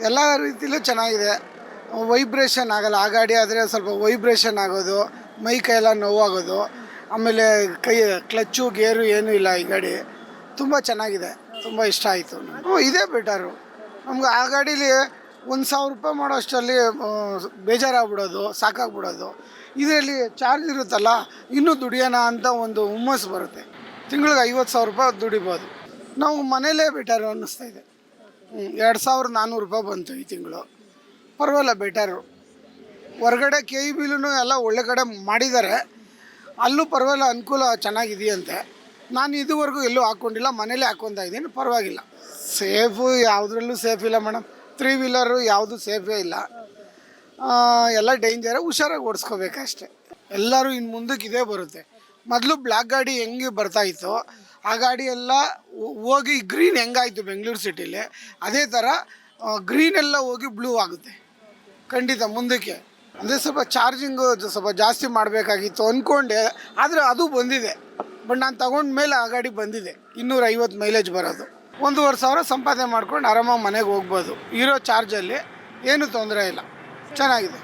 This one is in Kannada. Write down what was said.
ಎಲ್ಲ ರೀತಿಲೂ ಚೆನ್ನಾಗಿದೆ. ವೈಬ್ರೇಷನ್ ಆಗಲ್ಲ. ಆ ಗಾಡಿ ಆದರೆ ಸ್ವಲ್ಪ ವೈಬ್ರೇಷನ್ ಆಗೋದು, ಮೈ ಕೈಯೆಲ್ಲ ನೋವಾಗೋದು. ಆಮೇಲೆ ಕ್ಲಚ್ಚು ಗೇರು ಏನೂ ಇಲ್ಲ. ಈ ಗಾಡಿ ತುಂಬ ಚೆನ್ನಾಗಿದೆ, ತುಂಬ ಇಷ್ಟ ಆಯಿತು. ಇದೇ ಬೆಟರು. ನಮ್ಗೆ ಆ ಗಾಡೀಲಿ 1,000 ರೂಪಾಯಿ ಮಾಡೋ ಅಷ್ಟರಲ್ಲಿ ಬೇಜಾರಾಗ್ಬಿಡೋದು, ಸಾಕಾಗ್ಬಿಡೋದು. ಇದರಲ್ಲಿ ಚಾರ್ಜ್ ಇರುತ್ತಲ್ಲ, ಇನ್ನೂ ದುಡಿಯೋಣ ಅಂತ ಒಂದು ಹುಮ್ಮಸ್ಸು ಬರುತ್ತೆ. ತಿಂಗಳಿಗೆ 50,000 ರೂಪಾಯಿ ದುಡಿಬೋದು. ನಾವು ಮನೇಲೇ ಬೆಟರು ಅನ್ನಿಸ್ತಾ ಇದೆ. 2,400 ರೂಪಾಯಿ ಬಂತು ಈ ತಿಂಗಳು. ಪರವಾಗಿಲ್ಲ, ಬೆಟರು. ಹೊರಗಡೆ KEBಲೂ ಎಲ್ಲ ಒಳ್ಳೆ ಕಡೆ ಮಾಡಿದ್ದಾರೆ. ಅಲ್ಲೂ ಪರವಾಗಿಲ್ಲ, ಅನುಕೂಲ ಚೆನ್ನಾಗಿದೆಯಂತೆ. ನಾನು ಇದುವರೆಗೂ ಎಲ್ಲೂ ಹಾಕ್ಕೊಂಡಿಲ್ಲ, ಮನೇಲೇ ಹಾಕ್ಕೊತಾ ಇದ್ದೀನಿ. ಪರವಾಗಿಲ್ಲ. ಸೇಫು ಯಾವುದ್ರಲ್ಲೂ ಸೇಫ್ ಇಲ್ಲ ಮೇಡಮ್. 3 ವೀಲರು ಯಾವುದು ಸೇಫೇ ಇಲ್ಲ. ಎಲ್ಲ ಡೇಂಜರ್. ಹುಷಾರಾಗಿ ಓಡಿಸ್ಕೋಬೇಕಷ್ಟೆ. ಎಲ್ಲರೂ ಇನ್ನು ಮುಂದಕ್ಕೆ ಇದೇ ಬರುತ್ತೆ. ಮೊದಲು ಬ್ಲ್ಯಾಕ್ ಗಾಡಿ ಹೆಂಗೆ ಬರ್ತಾಯಿತ್ತು, ಆ ಗಾಡಿ ಎಲ್ಲ ಹೋಗಿ ಗ್ರೀನ್ ಹೆಂಗಾಯಿತು ಬೆಂಗಳೂರು ಸಿಟಿಲಿ, ಅದೇ ಥರ ಗ್ರೀನೆಲ್ಲ ಹೋಗಿ ಬ್ಲೂ ಆಗುತ್ತೆ ಖಂಡಿತ ಮುಂದಕ್ಕೆ. ಅಂದರೆ ಸ್ವಲ್ಪ ಚಾರ್ಜಿಂಗು ಸ್ವಲ್ಪ ಜಾಸ್ತಿ ಮಾಡಬೇಕಾಗಿತ್ತು ಅಂದ್ಕೊಂಡೆ, ಆದರೆ ಅದು ಬಂದಿದೆ. ಬಟ್ ನಾನು ತಗೊಂಡ ಮೇಲೆ ಆ ಗಾಡಿ ಬಂದಿದೆ. 250 ಮೈಲೇಜ್ ಬರೋದು. 1,500 ಸಂಪಾದನೆ ಮಾಡ್ಕೊಂಡು ಆರಾಮಾಗಿ ಮನೆಗೆ ಹೋಗ್ಬೋದು. ಇರೋ ಚಾರ್ಜಲ್ಲಿ ಏನೂ ತೊಂದರೆ ಇಲ್ಲ, ಚೆನ್ನಾಗಿದೆ.